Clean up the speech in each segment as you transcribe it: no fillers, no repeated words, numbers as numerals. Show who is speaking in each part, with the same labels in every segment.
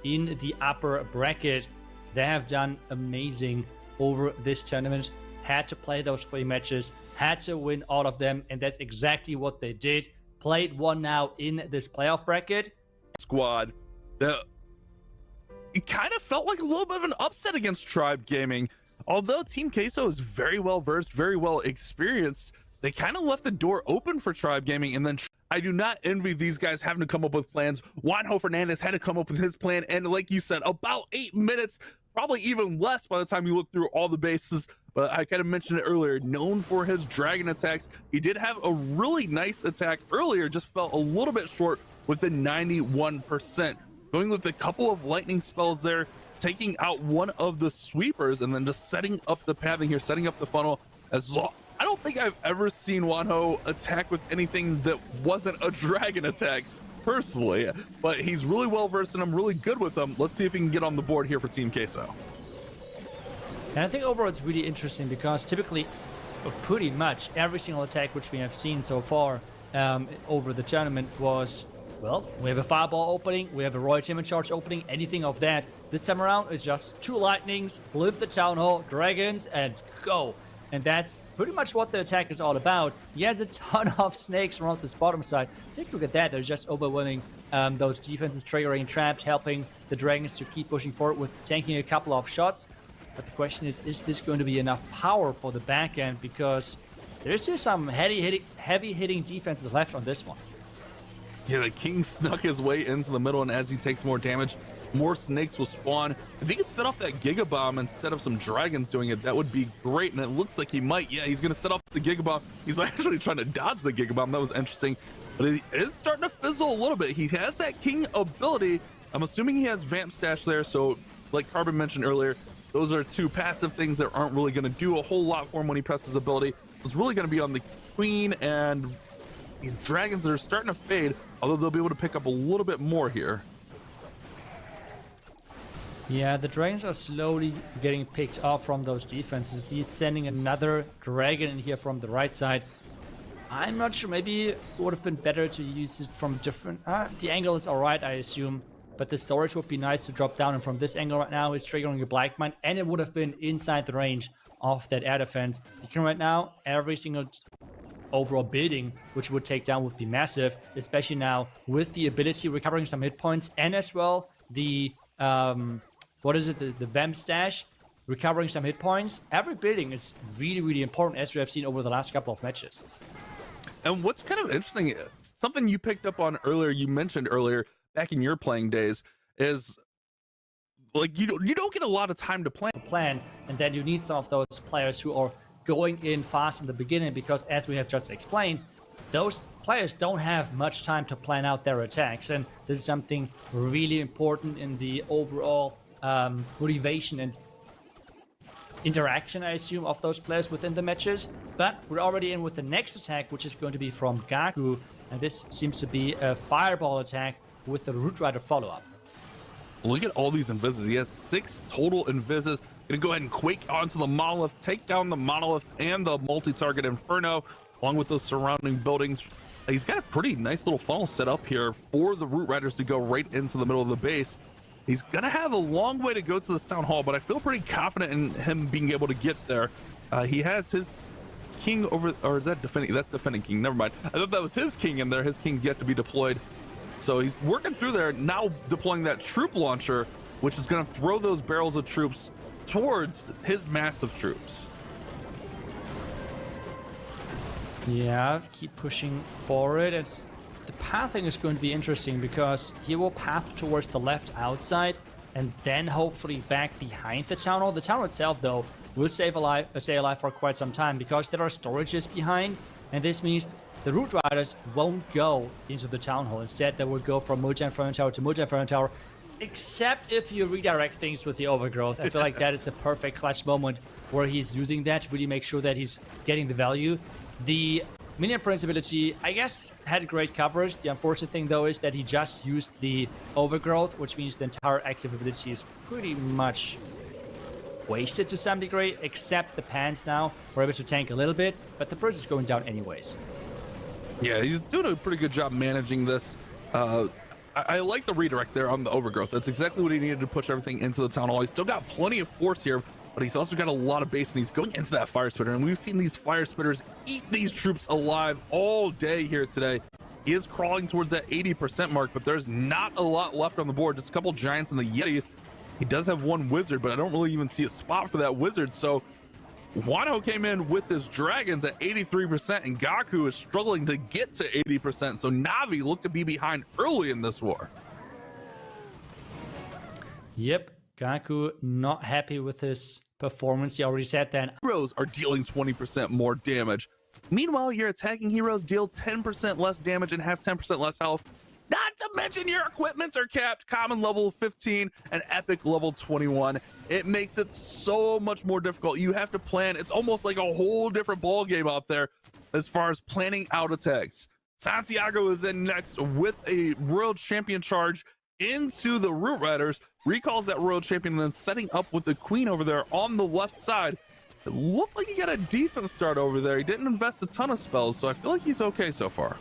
Speaker 1: be in the upper bracket. They have done amazing over this tournament. Had to play those 3 matches, had to win all of them, and that's exactly what they did. Played one now in this playoff bracket.
Speaker 2: Squad, it kind of felt like a little bit of an upset against Tribe Gaming. Although Team QUESO is very well versed, very well experienced, they kind of left the door open for Tribe Gaming, and then I do not envy these guys having to come up with plans. Juanjo Fernandez had to come up with his plan, and like you said, about 8 minutes, probably even less by the time you look through all the bases. But I kind of mentioned it earlier, known for his dragon attacks. He did have a really nice attack earlier, just fell a little bit short with the 91%. Going with a couple of lightning spells there, taking out one of the sweepers, and then just setting up the pathing here, setting up the funnel as well. I don't think I've ever seen Juanjo attack with anything that wasn't a dragon attack personally, but he's really well versed and I'm really good with him. Let's see if he can get on the board here for Team QUESO.
Speaker 1: And I think overall it's really interesting because typically, pretty much every single attack which we have seen so far over the tournament was, well, we have a fireball opening, we have a royal demon charge opening, anything of that. This time around it's just 2 lightnings, flip the town hall, dragons, and go. And that's pretty much what the attack is all about. He has a ton of snakes around this bottom side. Take a look at that. They're just overwhelming those defenses, triggering traps, helping the dragons to keep pushing forward with tanking a couple of shots. But the question is this going to be enough power for the back end? Because there's still some heavy hitting defenses left on this one.
Speaker 2: Yeah, the king snuck his way into the middle, and as he takes more damage, more snakes will spawn. If he could set off that Giga Bomb instead of some dragons doing it, that would be great. And it looks like he might. Yeah, he's going to set off the Giga Bomb. He's actually trying to dodge the Giga Bomb. That was interesting. But it is starting to fizzle a little bit. He has that king ability. I'm assuming he has Vamp Stash there. So like Carbon mentioned earlier, those are 2 passive things that aren't really going to do a whole lot for him when he presses ability. It's really going to be on the queen and these dragons that are starting to fade, although they'll be able to pick up a little bit more here.
Speaker 1: Yeah, the dragons are slowly getting picked off from those defenses. He's sending another dragon in here from the right side. I'm not sure, maybe it would have been better to use it from different... the angle is alright, I assume. But the storage would be nice to drop down, and from this angle right now, he's triggering a Black Mine, and it would have been inside the range of that air defense. You can right now, every single overall building which would take down would be massive, especially now with the ability recovering some hit points, and as well the what is it, the Vamp Stash recovering some hit points. Every building is really important, as we have seen over the last couple of matches.
Speaker 2: And what's kind of interesting, something you picked up on earlier, you mentioned earlier back in your playing days, is like you don't get a lot of time to plan.
Speaker 1: And then you need some of those players who are going in fast in the beginning, because as we have just explained, those players don't have much time to plan out their attacks, and this is something really important in the overall motivation and interaction, I assume, of those players within the matches. But we're already in with the next attack, which is going to be from Gaku, and this seems to be a fireball attack with the Root Rider follow-up.
Speaker 2: Look at all these invises. He has 6 total invises. Gonna go ahead and quake onto the monolith, take down the monolith and the multi-target inferno along with those surrounding buildings. He's got a pretty nice little funnel set up here for the Root Riders to go right into the middle of the base. He's gonna have a long way to go to this town hall, but I feel pretty confident in him being able to get there. He has his king over, or is that defending? That's defending king. Never mind. I thought that was his king in there. His king's yet to be deployed. So he's working through there, now deploying that troop launcher, which is going to throw those barrels of troops towards his massive troops.
Speaker 1: Yeah, keep pushing forward. The pathing is going to be interesting because he will path towards the left outside and then hopefully back behind the town hall. The town hall itself, though, will stay alive for quite some time because there are storages behind, and this means the Root Riders won't go into the town hall. Instead, they will go from multi-inferno tower to multi-inferno tower, except if you redirect things with the overgrowth. I feel like that is the perfect clutch moment where he's using that to really make sure that he's getting the value. The Minion Prince ability, I guess, had great coverage. The unfortunate thing, though, is that he just used the overgrowth, which means the entire active ability is pretty much wasted to some degree, except the pants now. We're able to tank a little bit, but the Prince is going down anyways.
Speaker 2: Yeah, he's doing a pretty good job managing this. I like the redirect there on the overgrowth. That's exactly what he needed to push everything into the town hall. He's still got plenty of force here, but he's also got a lot of base, and he's going into that fire spitter. And we've seen these fire spitters eat these troops alive all day here today. He is crawling towards that 80% mark, but there's not a lot left on the board. Just a couple giants and the Yetis. He does have one wizard, but I don't really even see a spot for that wizard. So Wano came in with his dragons at 83%, and Gaku is struggling to get to 80%. So Navi look to be behind early in this war.
Speaker 1: Yep, Gaku not happy with his performance. He already said that.
Speaker 2: Heroes are dealing 20% more damage. Meanwhile, your attacking heroes deal 10% less damage and have 10% less health. Not to mention your equipments are capped, common level 15 and epic level 21. It makes it so much more difficult. You have to plan. It's almost like a whole different ball game out there as far as planning out attacks. Santiago is in next with a Royal Champion charge into the Root Riders, recalls that Royal Champion, and then setting up with the Queen over there on the left side. It looked like he got a decent start over there. He didn't invest a ton of spells, so I feel like he's okay so far.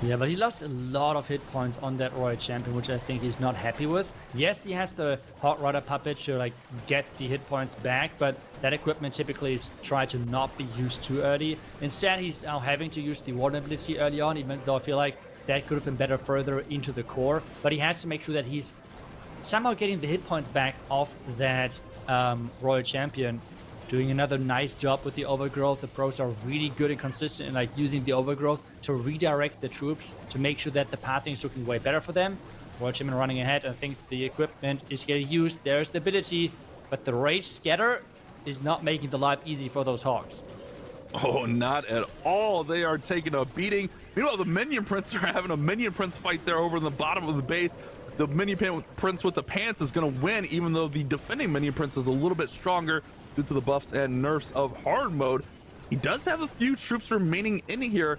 Speaker 1: Yeah, but he lost a lot of hit points on that Royal Champion, which I think he's not happy with. Yes, he has the Hot Rider puppet to like get the hit points back, but that equipment typically is tried to not be used too early. Instead, he's now having to use the vulnerability early on, even though I feel like that could have been better further into the core. But he has to make sure that he's somehow getting the hit points back off that Royal Champion. Doing another nice job with the overgrowth. The pros are really good and consistent in like using the overgrowth to redirect the troops to make sure that the pathing is looking way better for them. Royal Champion running ahead. I think the equipment is getting used. There's the ability, but the Rage Scatter is not making the life easy for those Hogs.
Speaker 2: Oh, not at all. They are taking a beating. Meanwhile, the Minion Prince are having a Minion Prince fight there over in the bottom of the base. The Minion Prince with the pants is going to win, even though the defending Minion Prince is a little bit stronger due to the buffs and nerfs of hard mode. He does have a few troops remaining in here.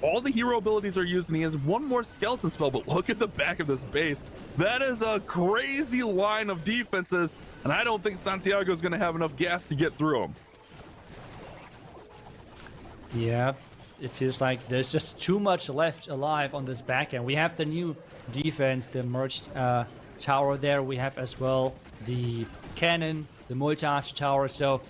Speaker 2: All the hero abilities are used, and he has one more skeleton spell, but look at the back of this base. That is a crazy line of defenses, and I don't think Santiago is going to have enough gas to get through them.
Speaker 1: Yeah, it feels like there's just too much left alive on this back end. We have the new defense, the merged tower there. We have as well the cannon, the multi-archer tower, so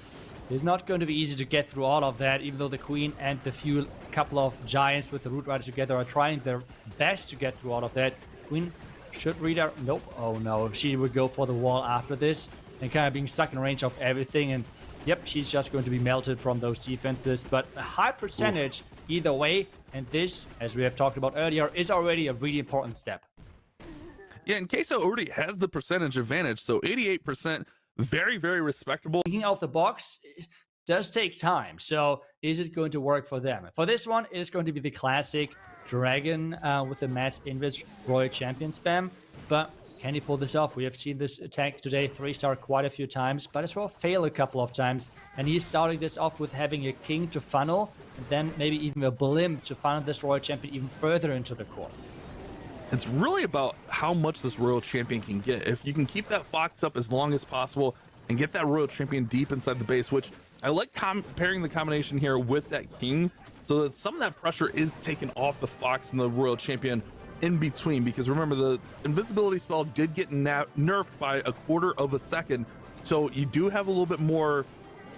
Speaker 1: it's not going to be easy to get through all of that, even though the Queen and the few couple of giants with the Root Riders together are trying their best to get through all of that. Queen should redirect. Nope. Oh no, she would go for the wall after this and kind of being stuck in range of everything, and yep, she's just going to be melted from those defenses, but a high percentage either way, and this, as we have talked about earlier, is already a really important step.
Speaker 2: Yeah, and Queso already has the percentage advantage, so 88%. Very, very respectable.
Speaker 1: Thinking out of the box does take time. So is it going to work for them? For this one, it is going to be the classic dragon with the mass invis Royal Champion spam. But can he pull this off? We have seen this attack today 3-star quite a few times, but as well fail a couple of times. And he's starting this off with having a king to funnel, and then maybe even a blimp to funnel this Royal Champion even further into the core.
Speaker 2: It's really about how much this Royal Champion can get. If you can keep that Fox up as long as possible and get that Royal Champion deep inside the base, which I like pairing the combination here with that King, so that some of that pressure is taken off the Fox and the Royal Champion in between. Because remember, the invisibility spell did get nerfed by a quarter of a second, so you do have a little bit more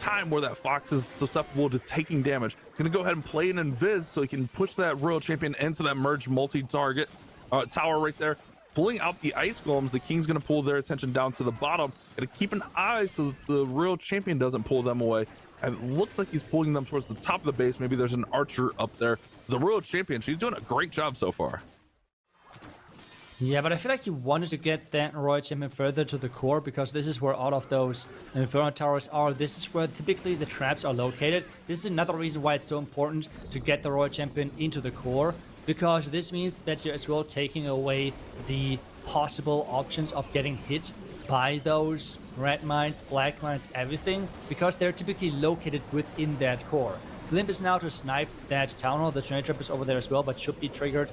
Speaker 2: time where that Fox is susceptible to taking damage. Gonna go ahead and play an invis so he can push that Royal Champion into that merge multi-target tower right there, pulling out the ice golems. The King's going to pull their attention down to the bottom. Got to keep an eye so that the Royal Champion doesn't pull them away. And it looks like he's pulling them towards the top of the base. Maybe there's an archer up there. The Royal Champion, she's doing a great job so far.
Speaker 1: Yeah, but I feel like he wanted to get that Royal Champion further to the core, because this is where all of those Inferno Towers are. This is where typically the traps are located. This is another reason why it's so important to get the Royal Champion into the core, because this means that you're as well taking away the possible options of getting hit by those red mines, black mines, everything, because they're typically located within that core. Blimp is now to snipe that town hall. The tornado trap is over there as well, but should be triggered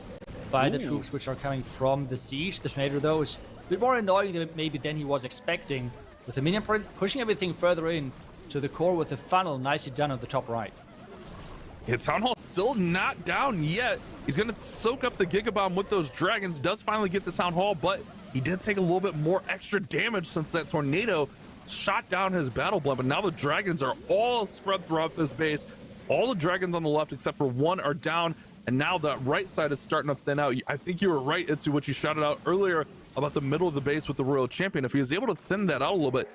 Speaker 1: by the troops which are coming from the siege. The tornado, though, is a bit more annoying than maybe than he was expecting, with the Minion Prince pushing everything further in to the core with the funnel nicely done on the top right.
Speaker 2: Yeah, Town Hall still not down yet. He's going to soak up the Giga Bomb with those dragons. Does finally get the Town Hall, but he did take a little bit more extra damage since that tornado shot down his battle blood. But now the dragons are all spread throughout this base. All the dragons on the left except for one are down, and now the right side is starting to thin out. I think you were right, Itsu, what you shouted out earlier about the middle of the base with the Royal Champion. If he was able to thin that out a little bit,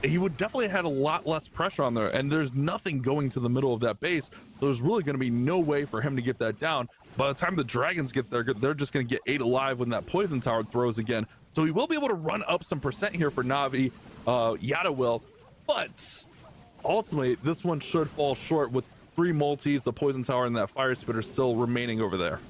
Speaker 2: he would definitely have had a lot less pressure on there, and there's nothing going to the middle of that base, so there's really going to be no way for him to get that down. By the time the dragons get there, they're just going to get ate alive when that poison tower throws again. So he will be able to run up some percent here for Navi. Yada will, but ultimately this one should fall short with 3 multis, the poison tower, and that fire spitter still remaining over there.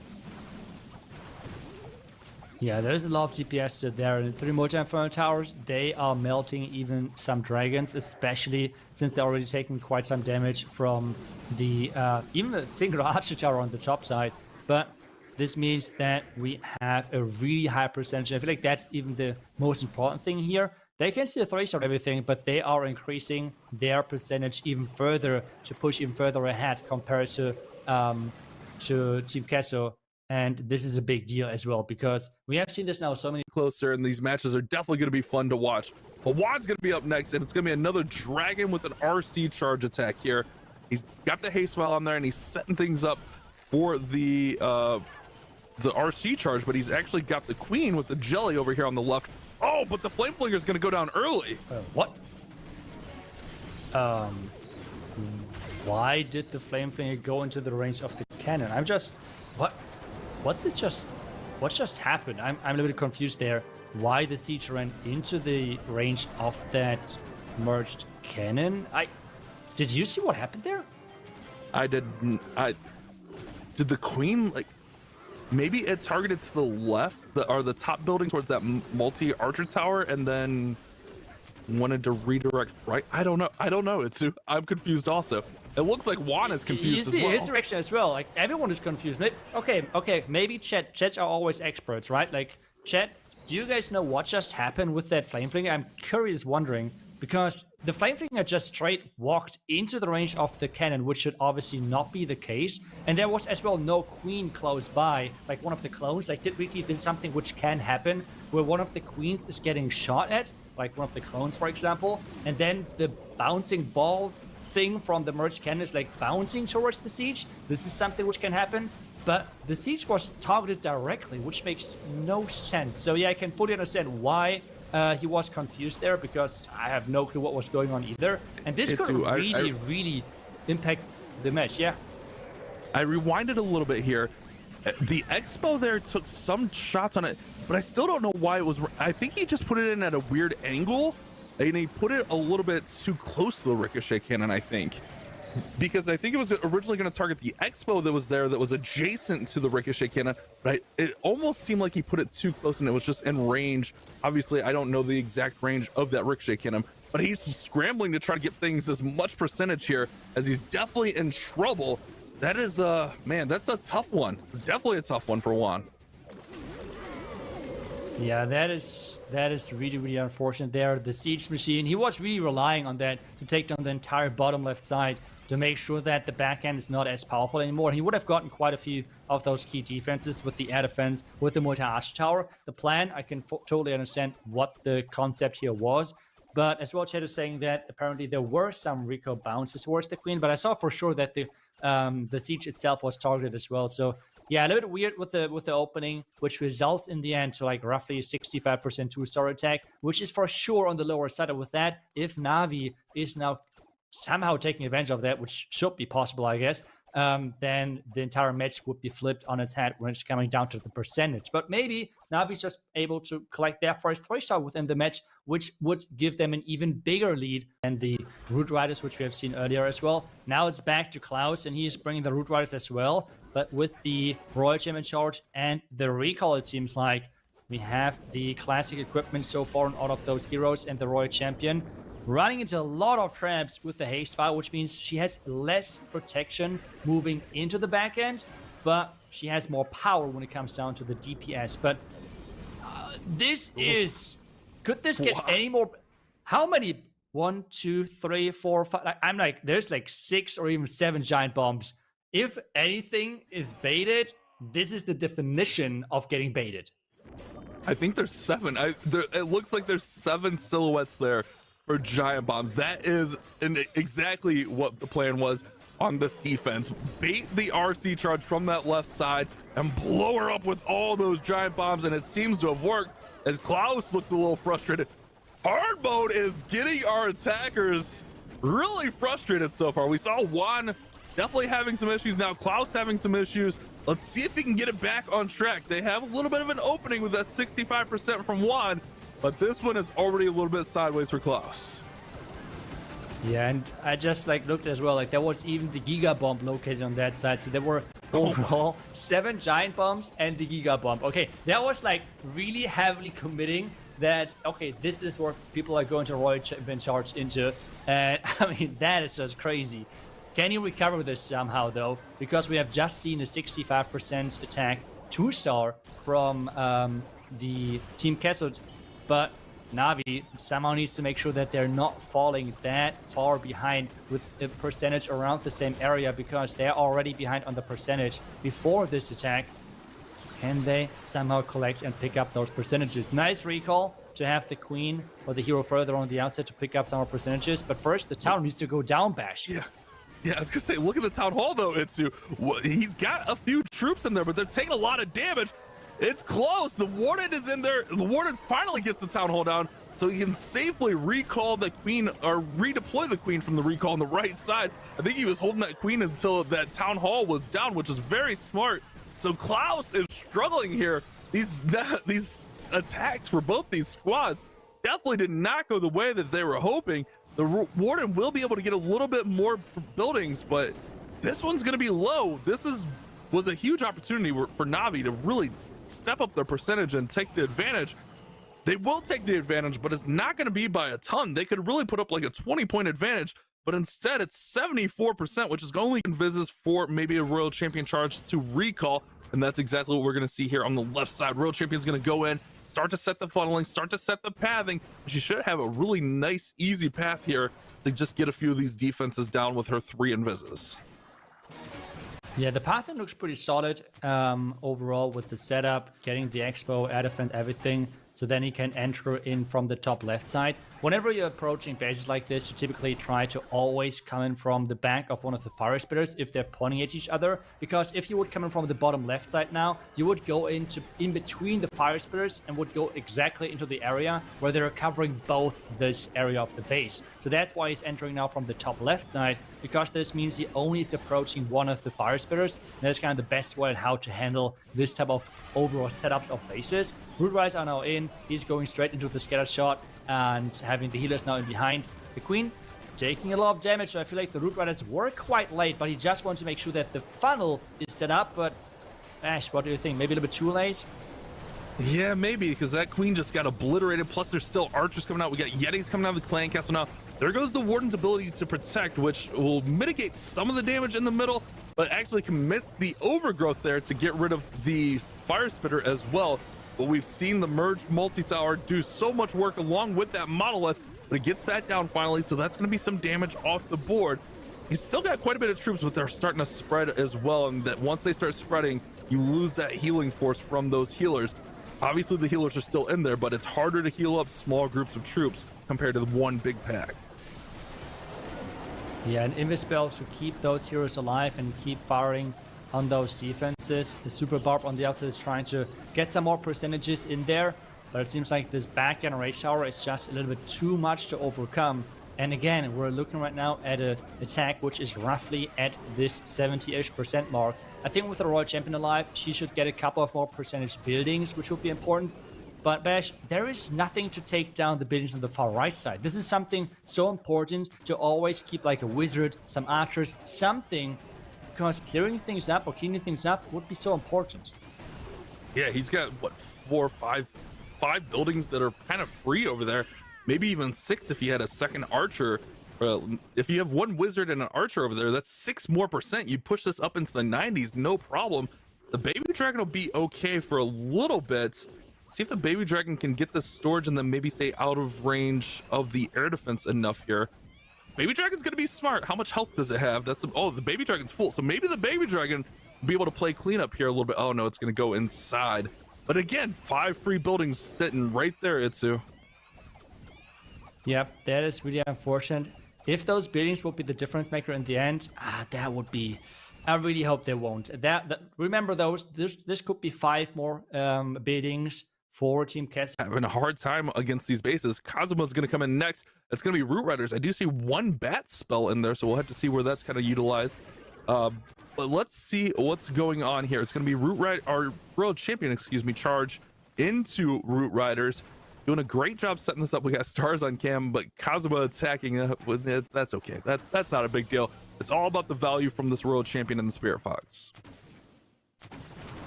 Speaker 1: Yeah, there's a lot of DPS still there, and 3 multi-inferno towers, they are melting even some dragons, especially since they're already taking quite some damage from the even the single archer tower on the top side. But this means that we have a really high percentage. I feel like that's even the most important thing here. They can still 3-star everything, but they are increasing their percentage even further to push even further ahead compared to Team QUESO. And this is a big deal as well, because we have seen this now so many
Speaker 2: closer, and these matches are definitely going to be fun to watch. But Juan's going to be up next, and it's going to be another dragon with an RC charge attack here. He's got the haste vial on there, and he's setting things up for the RC charge, but he's actually got the queen with the jelly over here on the left. Oh, but the flame flinger is going to go down early.
Speaker 1: What? Why did the flame flinger go into the range of the cannon? I'm just what just happened? I'm a little bit confused there. Why the siege ran into the range of that merged cannon? Did you see what happened there?
Speaker 2: I didn't. Did the queen, like, maybe it targeted to the left, the top building towards that multi archer tower, and then wanted to redirect right? I don't know. I'm confused also. It looks like Juan is confused as well.
Speaker 1: His reaction as well. Like, everyone is confused. Okay, maybe chats are always experts, right? Like, chat, do you guys know what just happened with that flame flinger? I'm curious, wondering, because the flame flinger just straight walked into the range of the cannon, which should obviously not be the case. And there was as well no queen close by, like one of the clones. Like, typically this is something which can happen, where one of the queens is getting shot at, like one of the clones, for example, and then the bouncing ball thing from the merged cannon is like bouncing towards the siege. This is something which can happen, but the siege was targeted directly, which makes no sense. So yeah, I can fully understand why he was confused there, because I have no clue what was going on either. And this could really impact the match. Yeah.
Speaker 2: I rewinded a little bit here. The Expo there took some shots on it, but I still don't know why it was. I think he just put it in at a weird angle, and he put it a little bit too close to the ricochet cannon, I think. Because I think it was originally going to target the Expo that was there, that was adjacent to the ricochet cannon, but it almost seemed like he put it too close and it was just in range. Obviously, I don't know the exact range of that ricochet cannon, but he's scrambling to try to get things as much percentage here, as he's definitely in trouble. That is, man, that's a tough one. Definitely a tough one for Juan.
Speaker 1: Yeah, that is really unfortunate there. The siege machine, he was really relying on that to take down the entire bottom left side, to make sure that the backhand is not as powerful anymore. He would have gotten quite a few of those key defenses with the air defense, with the multi-arch tower. The plan, I can totally understand what the concept here was. But as well, Chad is saying that apparently there were some Rico bounces towards the queen, but I saw for sure that the siege itself was targeted as well. So yeah, a little bit weird with the opening, which results in the end to like roughly 65% 2-star attack, which is for sure on the lower side. And with that, if Navi is now somehow taking advantage of that, which should be possible, I guess, then the entire match would be flipped on its head when it's coming down to the percentage. But maybe Navi's just able to collect their first 3-star within the match, which would give them an even bigger lead than the Root Riders, which we have seen earlier as well. Now it's back to Klaus, and he's bringing the Root Riders as well. But with the Royal Champion charge and the recall, it seems like we have the classic equipment so far on all of those heroes, and the Royal Champion running into a lot of traps with the haste file, which means she has less protection moving into the back end, but she has more power when it comes down to the DPS. But this is... Could this get any more... How many? 1, 2, 3, 4, 5... I'm like, there's like 6 or even 7 giant bombs if anything is baited, this is the definition of getting baited.
Speaker 2: I think there's 7. It looks like there's 7 silhouettes there for giant bombs. That is exactly what the plan was on this defense. Bait the RC charge from that left side and blow her up with all those giant bombs, and it seems to have worked as Klaus looks a little frustrated. Hard mode is getting our attackers really frustrated so far. We saw Juan definitely having some issues. Now Klaus having some issues. Let's see if he can get it back on track. They have a little bit of an opening with that 65% from Juan, but this one is already a little bit sideways for Klaus.
Speaker 1: Yeah, and I just like looked as well, like there was even the Giga Bomb located on that side. So there were overall 7 giant bombs and the Giga Bomb. Okay, that was like really heavily committing that, okay, this is what people are going to Royal Champion charge into. And I mean, that is just crazy. Can you recover this somehow though? Because we have just seen a 65% attack 2-star from the Team QUESO, but Navi somehow needs to make sure that they're not falling that far behind with a percentage around the same area, because they're already behind on the percentage before this attack. Can they somehow collect and pick up those percentages? Nice recall to have the queen or the hero further on the outset to pick up some more percentages, but first the town needs to go down, Bash.
Speaker 2: Yeah, I was gonna say, look at the town hall though, Itsu. He's got a few troops in there, but they're taking a lot of damage. It's close. The warden is in there. The warden finally gets the town hall down, so he can safely recall the queen, or redeploy the queen from the recall on the right side. I think he was holding that queen until that town hall was down, which is very smart. So Klaus is struggling here. These attacks for both these squads definitely did not go the way that they were hoping. The warden will be able to get a little bit more buildings, but this one's going to be low. This was a huge opportunity for Navi to really step up their percentage and take the advantage. They will take the advantage, but it's not going to be by a ton. They could really put up like a 20-point advantage, but instead it's 74%, which is only invises for maybe a Royal Champion charge to recall, and that's exactly what we're going to see here on the left side. Royal Champion's going to go in, start to set the funneling, start to set the pathing. She should have a really nice, easy path here to just get a few of these defenses down with her 3 invises.
Speaker 1: Yeah, the pathing looks pretty solid overall with the setup, getting the expo, air defense, everything. So then he can enter in from the top left side. Whenever you're approaching bases like this, you typically try to always come in from the back of one of the fire spitters if they're pointing at each other. Because if you would come in from the bottom left side now, you would go in between the fire spitters and would go exactly into the area where they're covering both this area of the base. So that's why he's entering now from the top left side, because this means he only is approaching one of the fire spitters. And that's kind of the best way on how to handle this type of overall setups of bases. Root Riders are now in. He's going straight into the scatter shot and having the healers now in behind. The queen taking a lot of damage, so I feel like the Root Riders were quite late, but he just wants to make sure that the funnel is set up. But Ash, what do you think? Maybe a little bit too late?
Speaker 2: Yeah, maybe, because that queen just got obliterated. Plus there's still archers coming out. We got Yetis coming out of the clan castle now. There goes the warden's ability to protect, which will mitigate some of the damage in the middle, but actually commits the overgrowth there to get rid of the fire spitter as well. But we've seen the merged multi-tower do so much work along with that monolith, but it gets that down finally, so that's going to be some damage off the board. He's still got quite a bit of troops, but they're starting to spread as well, and that once they start spreading, you lose that healing force from those healers. Obviously the healers are still in there, but it's harder to heal up small groups of troops compared to the one big pack.
Speaker 1: Yeah, an Invis to keep those heroes alive and keep firing on those defenses. The Super Barb on the outside is trying to get some more percentages in there, but it seems like this back end Rage Tower is just a little bit too much to overcome. And again, we're looking right now at an attack which is roughly at this 70-ish% mark. I think with the Royal Champion alive, she should get a couple of more percentage buildings, which would be important. But Bash, there is nothing to take down the buildings on the far right side. This is something so important to always keep like a wizard, some archers, something, because clearing things up or cleaning things up would be so important.
Speaker 2: Yeah, he's got what, 4 or 5 buildings that are kind of free over there. Maybe even 6 if he had a second archer. If you have 1 wizard and an archer over there, that's 6% more. You push this up into the 90s, no problem. The baby dragon will be okay for a little bit. See if the baby dragon can get this storage and then maybe stay out of range of the air defense enough here. Baby Dragon's gonna be smart. How much health does it have? That's the Baby Dragon's full. So maybe the Baby Dragon will be able to play cleanup here a little bit. Oh no, it's gonna go inside. But again, 5 free buildings sitting right there, Itsu.
Speaker 1: Yep, that is really unfortunate. If those buildings will be the difference maker in the end, that would be. I really hope they won't. Remember those. This could be 5 more buildings for Team QUESO.
Speaker 2: Having a hard time against these bases. Kazuma's going to come in next. It's going to be Root Riders. I do see 1 bat spell in there, so we'll have to see where that's kind of utilized. But let's see what's going on here. It's going to be our World Champion, charge into Root Riders. Doing a great job setting this up. We got stars on cam, but Kazuma attacking with it. That's okay. That's not a big deal. It's all about the value from this World Champion and the Spirit Fox.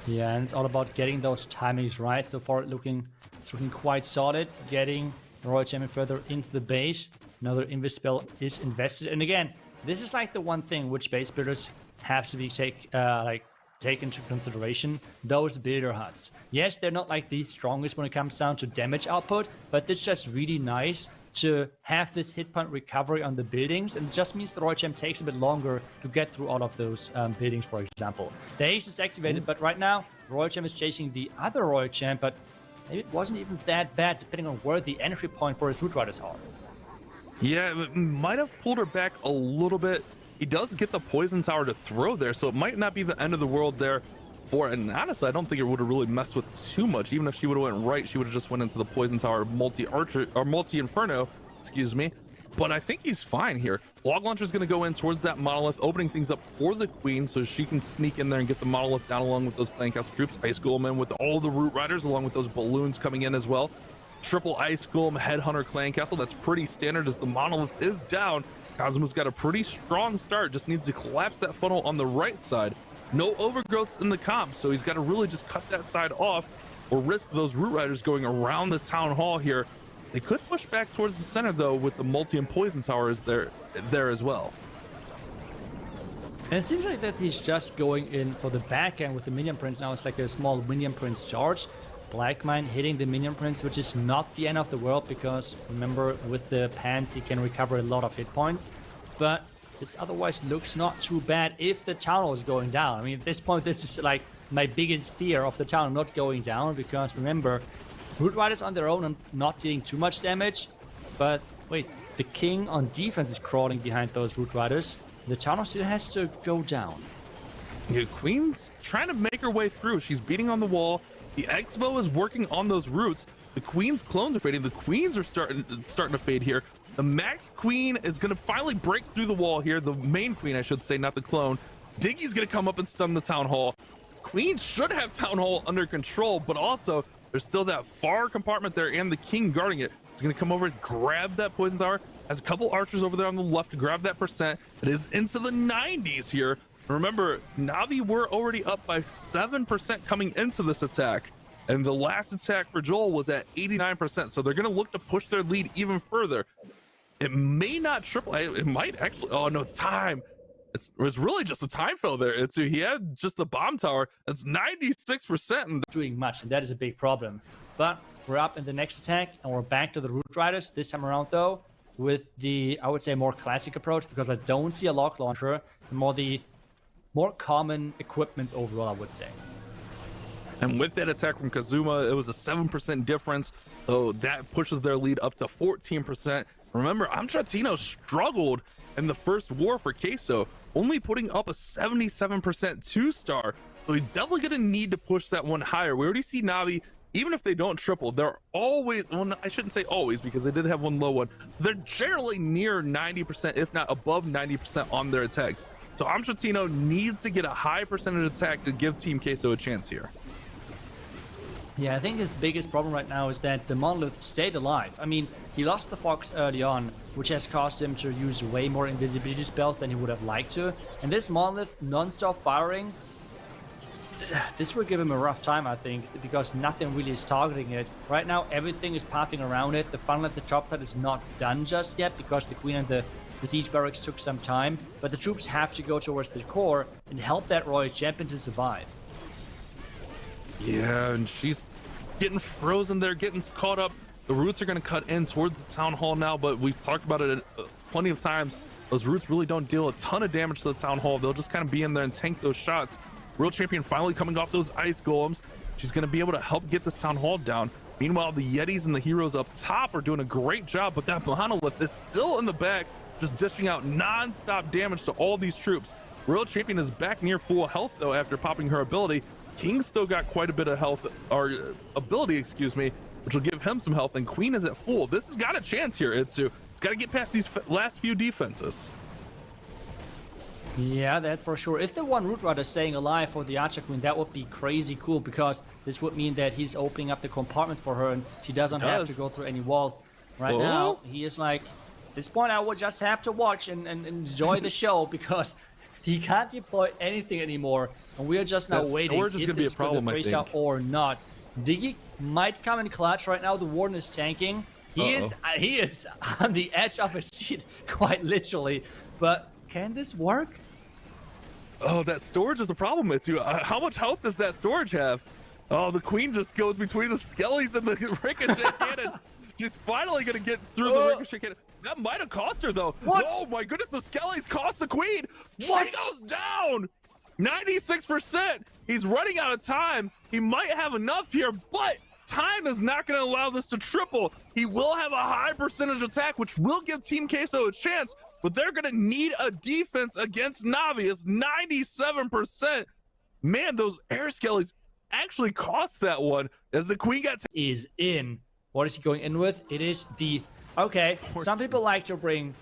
Speaker 1: Yeah, and it's all about getting those timings right. So far, it's looking quite solid. Getting the Royal Champion further into the base. Another Invis spell is invested. And again, this is like the one thing which base builders have to be take into consideration. Those builder huts. Yes, they're not like the strongest when it comes down to damage output, but it's just really nice to have this hit point recovery on the buildings, and it just means the Royal Champ takes a bit longer to get through all of those buildings, for example. The haste is activated, but right now, Royal Champ is chasing the other Royal Champ, but maybe it wasn't even that bad, depending on where the entry point for his Root Riders are.
Speaker 2: Yeah, it might have pulled her back a little bit. He does get the Poison Tower to throw there, so it might not be the end of the world there for it. And honestly, I don't think it would have really messed with too much. Even if she would have went right, she would have just went into the Poison Tower multi-inferno, excuse me. But I think he's fine here. Log Launcher is going to go in towards that Monolith, opening things up for the Queen so she can sneak in there and get the Monolith down along with those Clan Castle troops. Ice Golem in with all the Root Riders along with those balloons coming in as well. Triple Ice Golem, Headhunter, Clan Castle. That's pretty standard as the Monolith is down. Kazuma's got a pretty strong start, just needs to collapse that funnel on the right side. No overgrowths in the comp, so he's got to really just cut that side off or risk those Root Riders going around the Town Hall here. They could push back towards the center, though, with the multi and poison towers there as well.
Speaker 1: And it seems like that he's just going in for the back end with the Minion Prince. Now it's like a small Minion Prince charge. Black Mine hitting the Minion Prince, which is not the end of the world, because remember, with the pants he can recover a lot of hit points. But this otherwise looks not too bad if the town is going down. I mean, at this point, this is like my biggest fear of the town not going down, because remember, Root Riders on their own are not dealing too much damage. But wait, the King on defense is crawling behind those Root Riders. The town still has to go down.
Speaker 2: Yeah, Queen's trying to make her way through. She's beating on the wall. The Expo is working on those roots. The Queen's clones are fading. The Queens are starting to fade here. The Max Queen is going to finally break through the wall here. The main Queen, I should say, not the clone. Diggy's going to come up and stun the Town Hall. Queen should have Town Hall under control, but also there's still that far compartment there and the King guarding it. He's going to come over and grab that Poison Tower. Has a couple archers over there on the left to grab that percent. It is into the 90s here. Remember, Navi were already up by 7% coming into this attack, and the last attack for Joel was at 89%, so they're going to look to push their lead even further. It may not triple, it might actually, oh no, it's time. It was really just a time fill there. He had just the bomb tower. That's 96%. And
Speaker 1: doing much, and that is a big problem. But we're up in the next attack, and we're back to the Root Riders this time around, though, with the, I would say, more classic approach, because I don't see a Log Launcher, more common equipments overall, I would say.
Speaker 2: And with that attack from Kazuma, it was a 7% difference, so that pushes their lead up to 14%. Remember, Amtratino struggled in the first war for QUESO, only putting up a 77% 2-star, so he's definitely going to need to push that one higher. We already see Navi, even if they don't triple, they're always, well, I shouldn't say always, because they did have one low one, they're generally near 90%, if not above 90% on their attacks. So Amtratino needs to get a high percentage attack to give Team QUESO a chance here.
Speaker 1: Yeah, I think his biggest problem right now is that the Monolith stayed alive. I mean, he lost the Fox early on, which has caused him to use way more invisibility spells than he would have liked to. And this Monolith non-stop firing, this will give him a rough time, I think, because nothing really is targeting it. Right now, everything is pathing around it. The funnel at the top side is not done just yet, because the Queen and the siege barracks took some time, but the troops have to go towards the core and help that Royal Champion to survive.
Speaker 2: Yeah, and she's getting frozen there, getting caught up. The roots are going to cut in towards the Town Hall now, but we've talked about it plenty of times those roots really don't deal a ton of damage to the Town Hall. They'll just kind of be in there and tank those shots. World Champion finally coming off those ice golems. She's going to be able to help get this Town Hall down. Meanwhile, the Yetis and the heroes up top are doing a great job, but that monolith is still in the back, just dishing out non-stop damage to all these troops. World Champion is back near full health though after popping her ability. King's still got quite a bit of health, or ability, excuse me, which will give him some health, and Queen is at full. This has got a chance here, Itsu. It's got to get past these last few defenses.
Speaker 1: Yeah, that's for sure. If the one Root Rider staying alive for the Archer Queen, that would be crazy cool, because this would mean that he's opening up the compartments for her and she doesn't have to go through any walls. Right now, he is like, at this point I would just have to watch and enjoy the show, because he can't deploy anything anymore. And we are just now waiting if this is going to face out or not. Diggy might come in clutch right now. The Warden is tanking. He is on the edge of his seat, quite literally. But can this work?
Speaker 2: Oh, that storage is a problem, Itsu. How much health does that storage have? Oh, the Queen just goes between the Skellies and the Ricochet cannon. She's finally going to get through the Ricochet cannon. That might have cost her, though.
Speaker 1: What?
Speaker 2: Oh, my goodness, the Skellies cost the Queen.
Speaker 1: What?
Speaker 2: She goes down. 96%. He's running out of time. He might have enough here, but time is not going to allow this to triple. He will have a high percentage attack, which will give Team Queso a chance, but they're going to need a defense against NAVI. It's 97%. Man, those air Skellies actually cost that one as the Queen got
Speaker 1: is in. What is he going in with? It is the... Okay, 14. Some people like to bring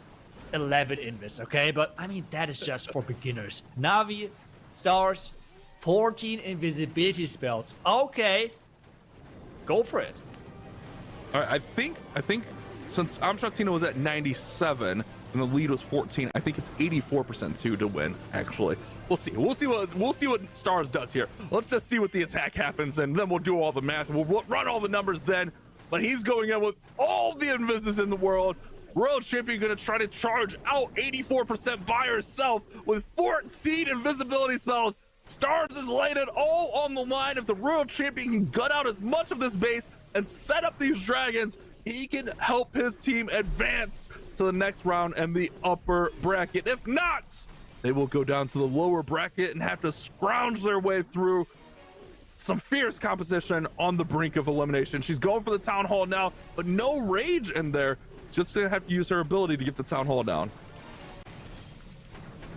Speaker 1: 11 invis, okay? But, I mean, that is just for beginners. NAVI, stars, 14 invisibility spells. Okay. Go for it.
Speaker 2: All right, I think since Amshatina was at 97 and the lead was 14, I think it's 84% too to win, actually. We'll see what Stars does here. Let's just see what the attack happens, and then we'll do all the math. We'll run all the numbers then. But he's going in with all the invises in the world. World Champion gonna try to charge out 84% by herself with 14 invisibility spells. Stars is laid it all on the line. If the World Champion can gut out as much of this base and set up these dragons, he can help his team advance to the next round and the upper bracket. If not, they will go down to the lower bracket and have to scrounge their way through some fierce competition on the brink of elimination. She's going for the Town Hall now, but no rage in there. It's just gonna have to use her ability to get the Town Hall down.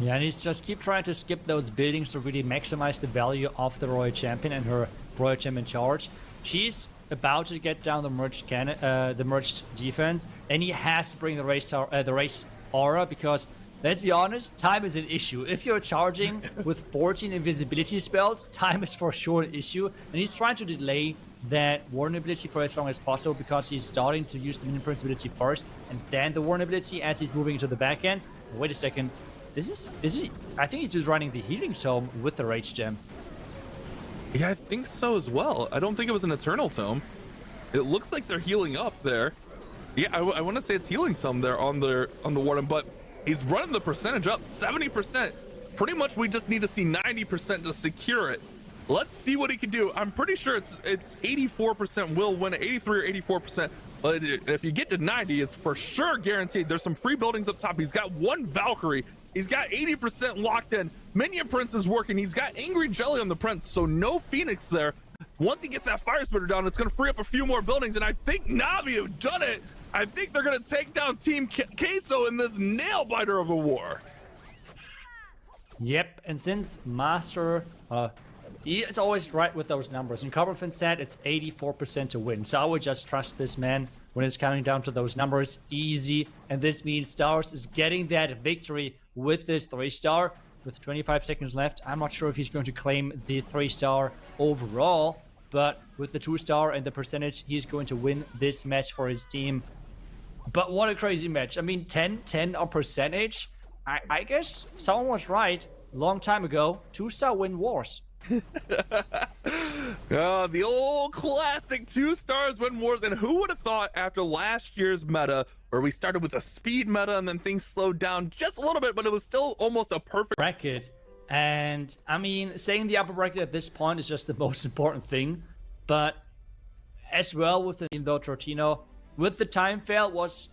Speaker 1: Yeah, and he's just keep trying to skip those buildings to really maximize the value of the Royal Champion and her Royal Champion charge. She's about to get down the merged cannon, the merged defense, and he has to bring the race tower, the race aura, because let's be honest, time is an issue. If you're charging with 14 invisibility spells, time is for sure an issue, and he's trying to delay that Warden ability for as long as possible, because he's starting to use the Minion Prince ability first, and then the Warden ability as he's moving into the back end. Wait a second. Is he? I think he's just running the Healing Tome with the Rage Gem.
Speaker 2: Yeah, I think so as well. I don't think it was an Eternal Tome. It looks like they're healing up there. Yeah, I want to say it's Healing Tome there on the Warden, but he's running the percentage up 70%. Pretty much we just need to see 90% to secure it. Let's see what he can do. I'm pretty sure it's 84% will win, 83 or 84%. But if you get to 90, it's for sure guaranteed. There's some free buildings up top. He's got one Valkyrie. He's got 80% locked in. Minion Prince is working. He's got Angry Jelly on the Prince, so no Phoenix there. Once he gets that Fire Spitter down, it's going to free up a few more buildings, and I think NAVI have done it. I think they're going to take down Team Queso in this nail-biter of a war.
Speaker 1: Yep, and since Master, he is always right with those numbers. And Copperfin said it's 84% to win, so I would just trust this man when it's coming down to those numbers. Easy, and this means Stars is getting that victory with this 3-star. With 25 seconds left, I'm not sure if he's going to claim the 3-star overall, but with the 2-star and the percentage, he's going to win this match for his team. But what a crazy match. I mean, 10-10 on percentage. I guess someone was right a long time ago. 2-star win wars.
Speaker 2: The old classic 2 stars win wars. And who would have thought after last year's meta, where we started with a speed meta and then things slowed down just a little bit, but it was still almost a perfect
Speaker 1: bracket. And I mean, saying the upper bracket at this point is just the most important thing. But as well with the, even though Tortino with the time fail was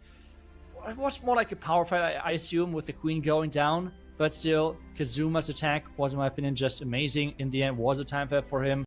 Speaker 1: it was more like a power fight, I assume, with the queen going down. But still, Kazuma's attack was, in my opinion, just amazing. In the end, was a time theft for him.